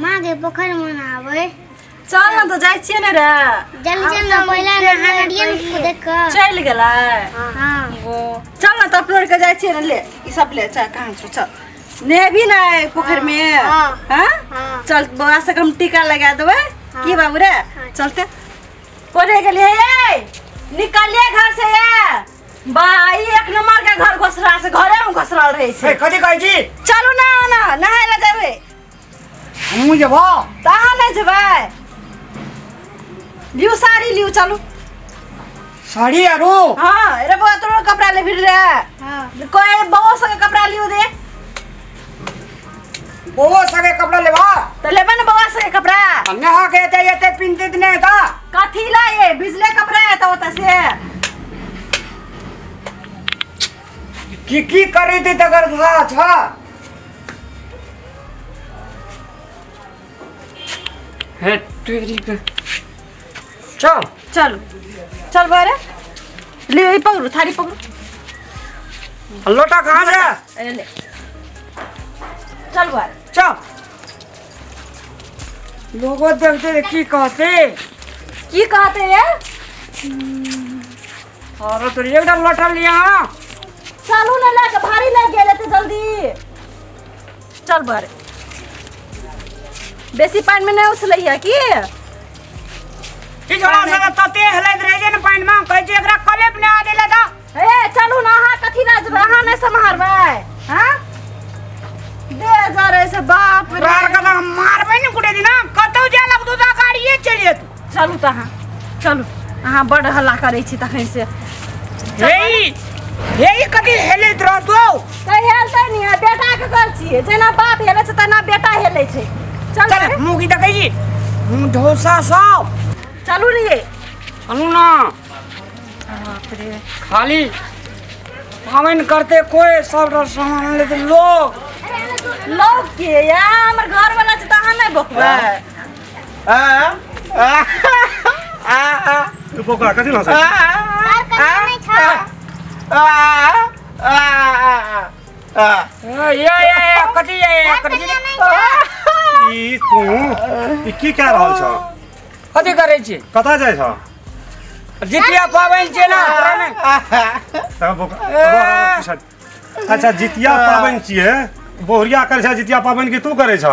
माँ के पोखर में नहावे। चल ना तो जाय छियै ने रे। जल्दी चल ना पहले नहा नडियन को देख के चल गेलै। हां वो चल ना तब लड़ के जाय छियै ने ले ई सब ले चल कहां छौ चल। ने भी ना पोखर में हां चल बउआ से हम टीका लगा देबै की बाबू रे चलते कोने गेलिए ए निकलिए घर से ये भाई एक नंबर के घर घोसरा से घरे में घोसराल रहे छै कथि कहै छी चलू ना ना नहाय ले जेबै हमहू जेबो कहां नहीं जेबै लियो साड़ी लियो चलो साड़ी आरो हां रे बउआ तोरो कपड़ा ले फिर रे हां कोई बउआ संगे कपड़ा लियो दे बउआ संगे कपड़ा लेबा तो लेबे ना बउआ संगे कपड़ा नहा के एते पिनते ने ता कथी ला ये बिजले कपड़ा है तो ओता से की करे थे तगर था अच्छा है तेरी के चल चलो चल बारे ले ये पकड़ो थाली पकड़ो लोटा कहां से ले चल बारे चल लोगों देखते की कहते ये और तो एक लोटा लिया चलू ना लेके भारी लग गेले तो जल्दी चल बारे बेसी पानी में नहीं उछलैया की ई जोड़ा से तते हलैत रहे जे न पानी में कहै छै एकरा कलेप ने आ देले ता ए चलू ना हां कथी ना जब हां नहीं संभारबै हां दे जा रे से बाप रे रार का मारबै न कुटे दिना कतौ जा लगदू ता गाड़ीए चलिए तू चलू त हां चलू अहाँ बड़ हल्ला करै छी तखन से हे कथी हेलैत रहतौ त हेलतै नि बेटा के कर छिए जेना बाप हेलै छै तना बेटा हेलै छै चल चल मुगी त कहि हूं ढोसा सब चलू रे अनु ना बाप रे खाली पावन करते कोई सब सामान लेते लोग के या हमर घर वाला छै त अहाँ नहीं बकबै तू बोका कथी ना से नहीं था ये कथी ई तू ई की कह रहल छ कथी करे छी कता जाय छ जितिया पावन छै ना तब बोका अच्छा जितिया पावन छिए बोहरिया करे छ जितिया पावन की तू करे छ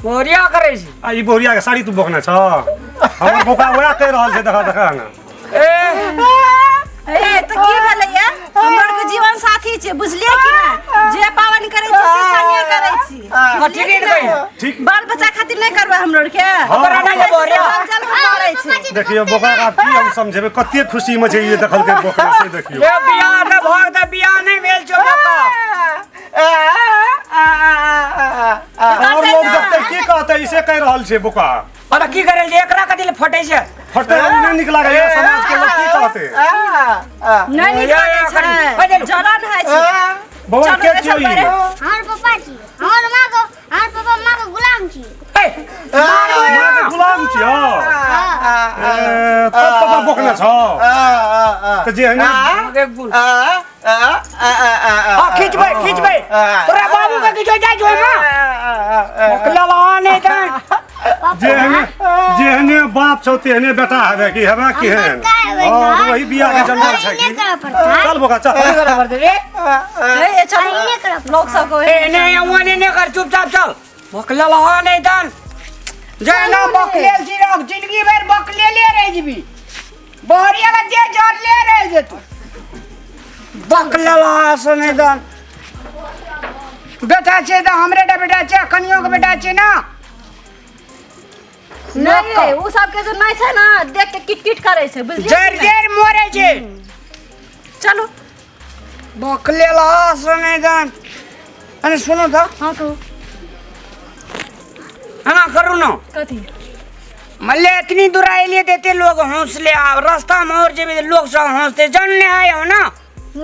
बोरिया करे छी आ ई बोहरिया के साड़ी तू बोकने छ हमर बोका ओया कह रहल छै देखा ना ए त की भेलैया हमर के जीवन साथी छै बुझलिए कि ना जे पावन करै छी से संगे करै छी ठीक है कहि ठीक बाल बच्चा खातिर नहीं करबै हम लोग के हमरा नहीं बोरिया चल मारै छै देखियो बोका का की हम समझेबे कते खुशी में छै ये देखल के बोका से देखियो ये बियाह न भाग द बियाह नहीं भेल छौ बोका और लोग देखते की कहते इसे कह रहल छै बोका अरे की करे छै एकरा कथि ले फटै छै फटे नहीं निक लागे समाज के लोग की कहते नहीं निकले छै जलन है छै बउआ के छियो ई हमार पापा छी हमार पापा माँ के गुलाम छी मां के गुलाम छियो तब तो बोकने छ त जे है ना खींचबै तोरा बाबू के किछो जाय छै ना मकलवा नहीं त जेहने बाप छौ तेहने बेटा हेबे की हेबे केहन और वही बियाह के जन्म छै की चल बोका चल ए चल लोग सब को ए नहीं ओने ने कर चुपचाप चल मकलवा नहीं तन जेना बकलेल छी रख जिंदगी भर बकलेले रह जेबी बोरिया के जे जरले रह जेतू बकलवा से नहीं तन बेटा छै त हमरे टा बेटा छै कनियो के बेटा छै ना नहीं उ सब के जो नहीं छै ना देख के किटकिट करे छै बुझलिए जर जर मोरे छै चलो बकलेला सुने जान अरे सुनो तो हां तो ना करू ना कथी मल्ले इतनी दूर आइले देते लोग हौसले आ रास्ता में और जे लोग सब हंसते जानने आए हो ना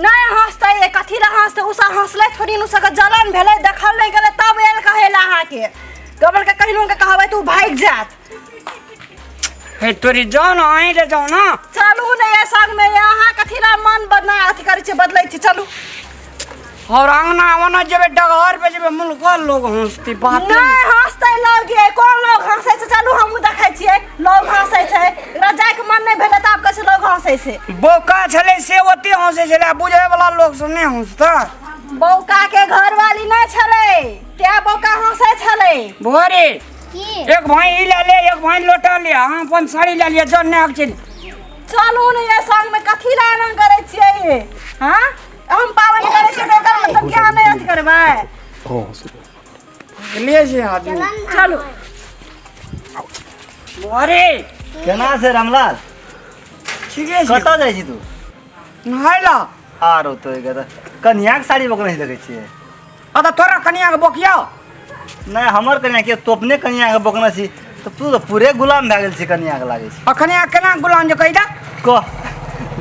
नहीं हंसते ये कथी ला हंसते उसा हंसले थोड़ी नु सके जलन भेले देखल नहीं गेले तब एल कहेला अहाँ के गबल के कहिनो के कहबै तू भाग जात हे तोरी जान आए रे जाओ ना चलू ने ये संग में यहाँ कथी ला मन बदना अथी करे छै बदलै छी चलू और अंगना वना जब डगर पे जब मुल्का लोग हंसती बात नहीं हंसते लोग ये हंसै से बौका छले से ओते हंसे छले बुझे वाला लोग सब नहीं हंसता बौका के घरवाली नहीं छले त्या बौका हंसै छले भोरे की एक भाई ई ले ले एक भाई लोटा ले हम अपन साड़ी ले लिए जन्ने आक चल चलू ने ये संग में कथी ला एना करे छियै हां हम पावन करे छियै एकर मतलब क्या नहीं अथी करबै ले जे आदमी चलू भोरे केना से रामलाल ठीक है कतऽ जाइ छी तू नहाइला आरो तो एकर कन्या के साड़ी बकने देखे छियै अदा तोरा कनिया के बोकिया नहीं हमर कन्या के तो अपने कन्या के बकना छी तो तू तो पूरे गुलाम भए गेल छी कन्या के लागे छी अखनिया केना गुलाम जे कहिदा कह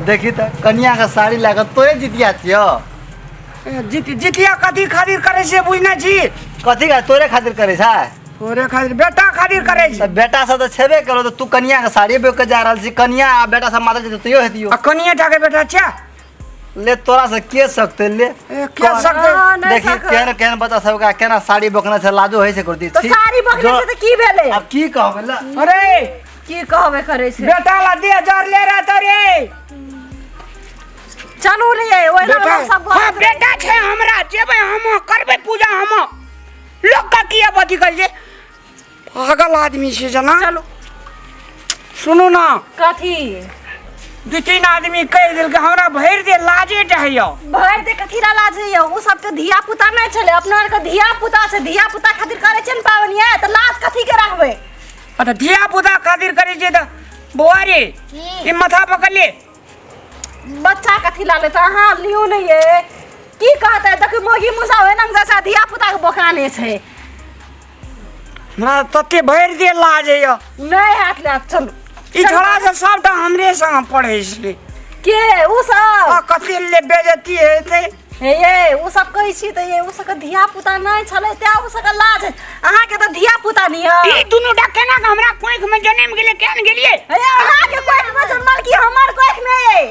देखी त कन्या के साड़ी लाके तोरे जितिया छियो जितिया कथी खातिर करे से बुझना छी कथी का तोरे खातिर करे छै तोरे खातिर बेटा खातिर करे छी त बेटा सब तो छेबे करो तो तू कन्या के साड़ी बेच के जा रहल छी कन्या आ बेटा सब माता जी तइयो हेतियो आ कनिया टा के बेटा छे ले तोरा से के सकते ले क्या सकते देखी केहन केहन बता सब का केना साड़ी बकना छै लाजो होय छै करती तो साड़ी बकने से तो की भेले अब की कहबे ला अरे की कहबे करे से बेटा ला दे हजार ले रहा तोरे चलू रे ओइ बेटा लोग सब हां बेटा छे हमरा जेबे हम करबे पूजा हम लोग का किया बती कर जे पागल आदमी छे जना चलू सुनो ना कथी दू तीन आदमी कह दिल के हमरा भर दे लाजे चाहिए भर दे कथी ला लाज है उ सब के धिया पुता नहीं छले अपना के धिया पुता से धिया पुता खातिर करे छै न पावनिया त लाज कथी के रखबे अरे धिया पुता खातिर करे छे त बुआरी ई माथा पकड़ ले बच्चा कथी ला ले त हां लियो नहीं ये की कहते देख मोगी मुसा होय न जैसा धिया पुता के बोकाने छै हमरा तते भर दे लाज है नहीं हाथ ले चलू ई छोड़ा से सबटा हमरे संग पढ़े छे के उ सब आ कथि ले बेइज्जती हेते हे ये उ सब कहै छी त ये उ सब के धिया पुता नहीं छले त्या उ सब के लाज है अहाँ के त धिया पुता नहीं है ई दुनु डकेना के हमरा कोइख में जन्म गेले केन गेलिए हे अहाँ के कोइख में जन्मल की हमर कोइख में ये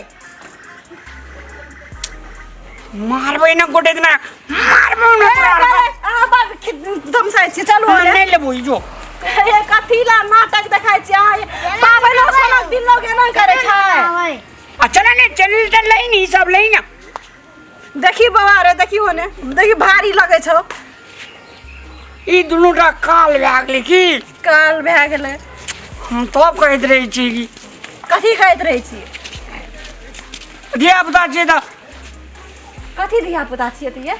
मारबै न गोटे दिन मारबै न अहाँ बात दम से छी चलू नहीं लेबो ई जो ये कथी ला नाटक देखाय छी अहाँ पाबै लो सोना दिन लोग एना करे छै आ चला ने चलिल त लई नी सब लई ना देखी बाबा रे देखी ओने देखी भारी लगे छौ ई दुनु टा काल भए गेलै की काल भए गेलै हम तब कहैत रहै छी कि कथी कहैत रहै छी धिया पुता छै त कथी धिया पुता छियै त ये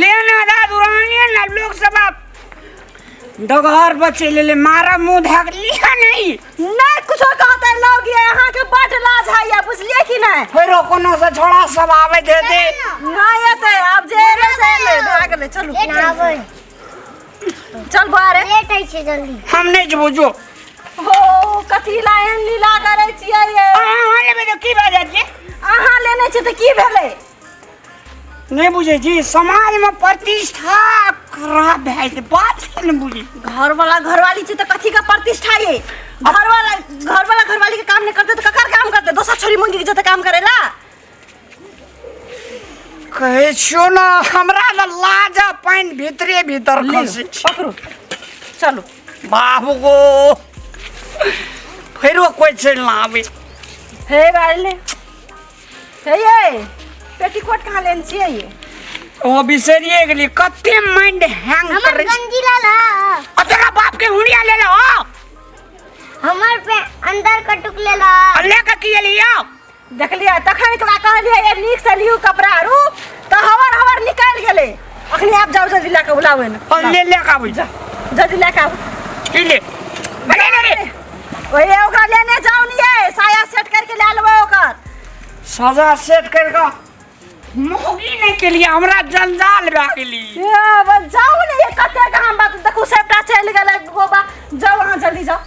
लेना दाद उड़ाने ना लोग सब डगर बच्चे ले मारा मुंह ढक लिया नहीं कुछ कहते लोग ये अहाँ के बड लाज है या बुझलिए कि नहीं फिर कोनो से छोड़ा सब आवे दे दे नहीं एते अब जे रे से ले भाग ले चलू चल बारे लेट आई छै जल्दी हम नहीं जबो जो हो कथी लाइन लीला करे छियै ये हां लेबे तो की बात छै अहाँ लेने छी त की भेलै नहीं बुझे जी समाज में प्रतिष्ठा खराब है से बात नहीं बुझी घर वाला घरवाली छी त कथी का प्रतिष्ठा ये घर वाला घरवाली के काम नहीं करते तो ककर काम करते दोसर छोरी मुंडी के जते काम करेला कहे छो ना हमरा लाज पाइन भीतरे भीतर खसे पकड़ो चलो बाबू को फिर वो कोई से ना आवे हे बाले हे ये पेटीकोट कहाँ लेन छियै ये ओ बिसरिए गेली कते माइंड हैंग हमर करे गंजी लाला आ तेरा बाप के हुड़िया ले लो हमर पे अंदर कटुक लेला ले के की लिया देखलिए तखन तोरा कहलिए ये नीक से लियो कपड़ा आरू त हवर निकल गेले अखनी आप जाओ जल्दी लेके बुलावे न और ले के आबै जा जल्दी लेके आओ की ले अरे रे ओए ओकरा लेने जाओ नहीं साया सेट करके ले लेबो ओकर सजा सेट कर का मोगी नहीं के लिए हमरा जंजाल भए गेली ये बस जाओ ने ये कते का हम बात देखो सबटा चल गेले गोबा जाओ वहां जल्दी जाओ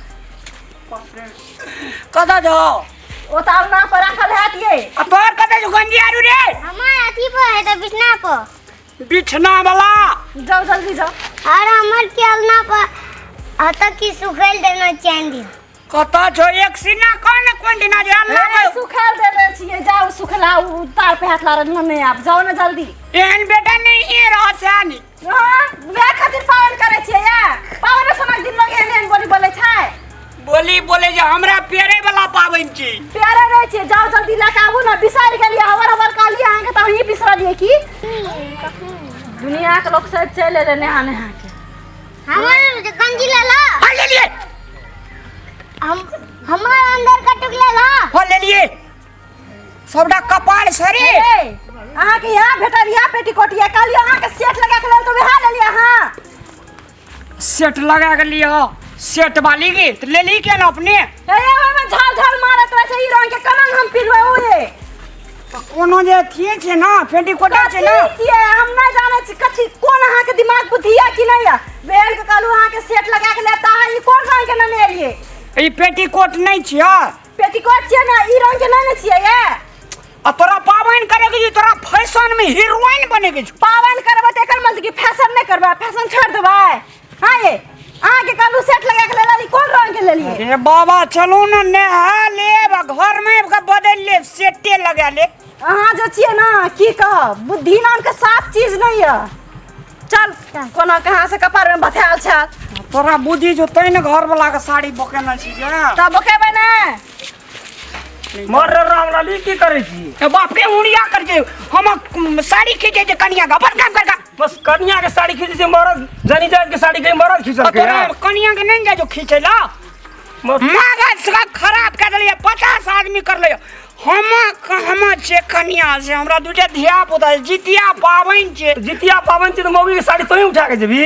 कदा जाओ वो तो अपना पर रखल है ये अब तोर कते जो गंजी आरू रे हमार अथी पर है तो बिछना पर बिछना वाला जाओ जल्दी जाओ और हमार केलना पर आता की सुखेल देना चाहिए कता छो एक सीना कौन दिना जे अल्लाह ए सुखाल देले छिए जाओ सुखलाऊ तार पे हाथ लार न आप जाओ ना जल्दी एहन बेटा नहीं है रहसानी हां वे खातिर पावन करे छिए या पावन सोना दिन लोग एहन बोली बोले छै बोली बोले जे हमरा पेरे वाला पाबनि छी। प्यारे रहे छे, जाओ जल्दी लेके आबू ना, बिसार गेलिए हवर कहलिए अहाँ के त ही बिसरलिए की दुनिया के लोग से चले रे नहा नहा के हमारे गंजी ले ला, हाँ ले लिए, हमारे अंदर का टुक ले ला। हाँ ले लिए, सबटा कपाल सरे। अहाँ के यहाँ भेटलिया पेटीकोटिया कहलिए अहाँ के सेट लगा के लेल तो वहा ले लिया। हाँ सेट लगा के लिया, सेट वाली की तो ले ली क्या ना अपने। ए में झाल झाल मारत रहे छै ई रंग के कमंग हम पिलवे ओए कोनो जे थिए छे ना पेटीकोटा छे ना, हम नहीं जाने छी कथी कोन अहाँ के दिमाग बुद्धि है कि नहीं है। बेल के कहलू अहाँ के सेट लगा के लेता है, ई कोन रंग के न ले लिए। ई पेटीकोट नहीं छिया, पेटीकोट छिए ना, ई रंग के नहीं छिए ये। आ तोरा पाबनि करे के, तोरा फैशन में हीरोइन बने के। पावन करबे त एकर मतलब की फैशन नहीं करबे, फैशन छोड़ देबे। हां ये अहाँ के कहलू सेट लगा के लेला, ई कोन रंग के ले लिए। अरे बाबा चलो ना नहा ले, घर में का बदल ले, सेटे लगा ले। अहाँ जे छिए ना की कह बुद्धि नाम के साफ चीज नहीं है। चल कोना कहां से कपार में बथाल छ तोरा बुद्धि जो तैन घर वाला के साड़ी बकेना छी जे तब बकेबे ना। मर रामलाली की करे छी? ए बाप के उड़िया कर जे हम साड़ी खींचे जे कनिया का अपन काम कर। बस कन्या के साड़ी खींचे से मरद जानी जात के साड़ी के मरद खींचल के। तोरा कनिया के नहीं जा जो खींचेला, मागा से खराब कर दिया, 50 आदमी कर ले। हम छे कनिया से हमरा दूटा धिया पुता जितिया पाबनि छे। जितिया पाबनि छी त मौगी के साड़ी तोही उठा के जेबी।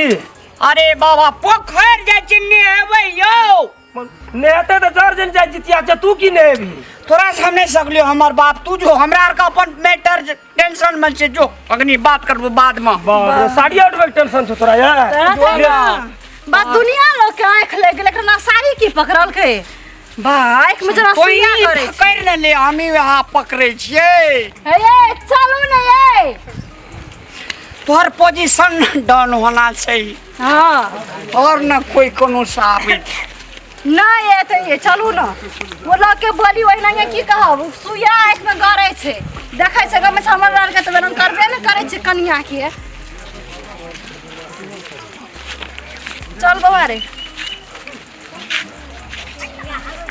अरे बाबा पोखर जाय छी नेहबै यो, नेहते त जर जन जाय जितिया छ, तू की नेहबी? तोरा से हम नहीं सकलियो हमर बाप, तू जो हमरा आर का अपन मैटर टेंशन में छे, जो अगनी बात करबो बाद में। साड़ी उठबे टेंशन छ तोरा यार। बात दुनिया लोग के आंख ले गेल, एकरा साड़ी की पकड़ल के बाइक में जरा कोई सुइया करे कर न ले, हम वहां पकड़े छिए। हे ये चलू न ये। तोहर पोजीशन डाउन होना चाहिए। हां और न कोई कोनो साबित ना ये तो ये चलू न। वो लोग के बोली वही ना की कहब सुइया आंख में गरे छे, देखै छै गमे हमर लड़ के त बेरन करबे न करे छै कनिया के। चल बौआ रे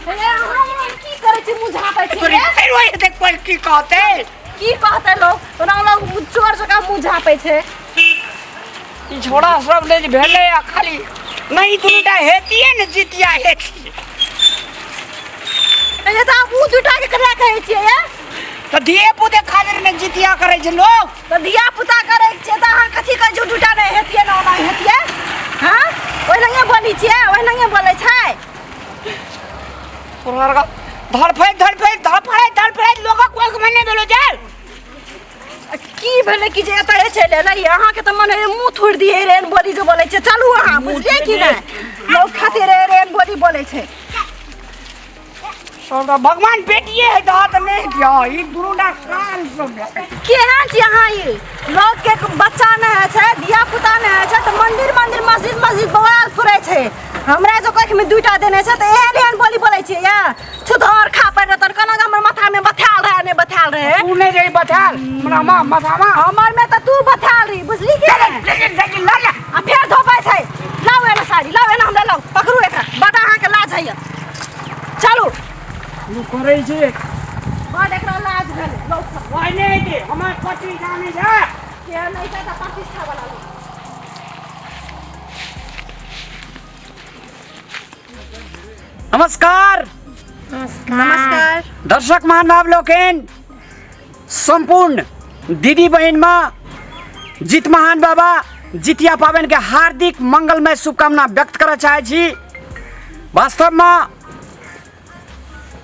हे हम की करे छी मुंह झापै छी तोरी फेर ओए देख कोई की कहते, की कहते लोग ओना लोग चोर जका मुंह झापै छै। ई छोड़ा सब ले भेले आ खाली नहीं दुटा हेतिए न जितिया हेती ए त मुंह जुटा के करा कहै छियै ये तो दिए पुते खातिर में जितिया करे छै लोग। तो धिया पुता करे छै त अहाँ कथी कहै छी जुटा नहीं हेतिए न ओना हेतिए। हां ओइ लंगे बोली छियै, ओइ लंगे बोलै छै। तोहर का धड़फड़े लोग कोई मने भेलो जाल की भेले की जे एतै छै ले अहाँ के त मने मुंह थोड़ दिए रे बोली जे बोलै छै। चलू अहाँ बुझलिए कि नहीं, लोग खातिर रे बोली बोलै छै। सोदा भगवान बेटिए है दात नहीं किया, ई दुरुडा कान सब केहन छी अहाँ? ई लोग के बच्चा नहीं है छै, धिया पुता नहीं है छै त मंदिर मस्जिद बवाल फुरै छै। हमरा जो कख में दुटा देने छै त एहन बोली बोलै छै या छुधर खा पर त कना हमर माथा में बथाल रहे तू नहीं जाई बथाल हमरा मां माथामा हमर में त तू बथाल रही बुझली कि लेकिन ला आ फेर धोपै छै। लाओ एना साड़ी, लाओ एना हमरा लाओ, पकड़ू एकरा, बड़ा अहाँ के लाज है। चलू तू करे छै बड़ एकरा लाज भेल लोग सब ओइ नहीं दे हमर पति जाने जा के नहीं छै त प्रतिष्ठा वाला लोग। नमस्कार नमस्कार दर्शक महानुभाव लोकेन, संपूर्ण दीदी बहन माँ जीत महान बाबा जितिया पाबन के हार्दिक मंगलमय शुभकामना व्यक्त करना चाहे छी। वास्तव में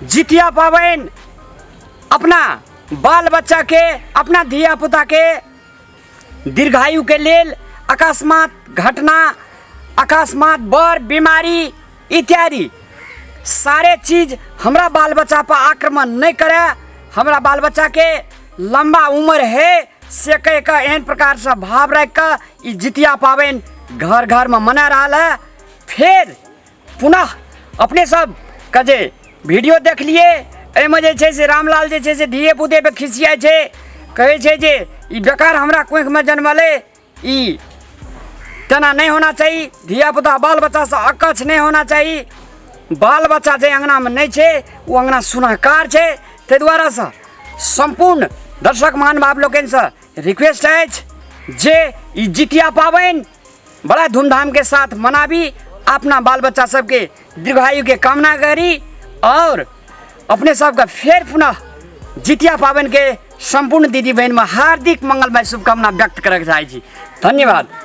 जितिया पाबन अपना बाल बच्चा के, अपना धिया पुता के दीर्घायु के लेल अकस्मात घटना, अकस्मात बर बीमारी इत्यादि सारे चीज हमरा बाल बच्चा पर आक्रमण नहीं करे। हमरा बाल बच्चा के लंबा उम्र है से कह के एहन प्रकार से भाव रख के ई जितिया पाबन घर घर में मना रहा है। फिर पुनः अपने सब का जे वीडियो देख लिए, एहिमे जे छै से रामलाल जे छै से धिये पुते पे खिसिया छै, कहै छै जे ई बेकार हमरा कोख में जन्मले, ई तना नहीं होना चाहिए, धिया पुता बाल बच्चा से अकच्छ नहीं होना चाहिए। बाल बच्चा जे अंगना में नहीं छे वो अंगना सुनाकार छे। ते द्वारा से संपूर्ण दर्शक महानुभाव लोकन से रिक्वेस्ट है जे ई जितिया पाबन बड़ा धूमधाम के साथ मनाबी, अपना बाल बच्चा सबके दीर्घायु के कामना करी और अपने सबका फिर पुनः जितिया पावन के संपूर्ण दीदी बहन में हार्दिक मंगलमय शुभकामना व्यक्त करके चाहे छी। धन्यवाद।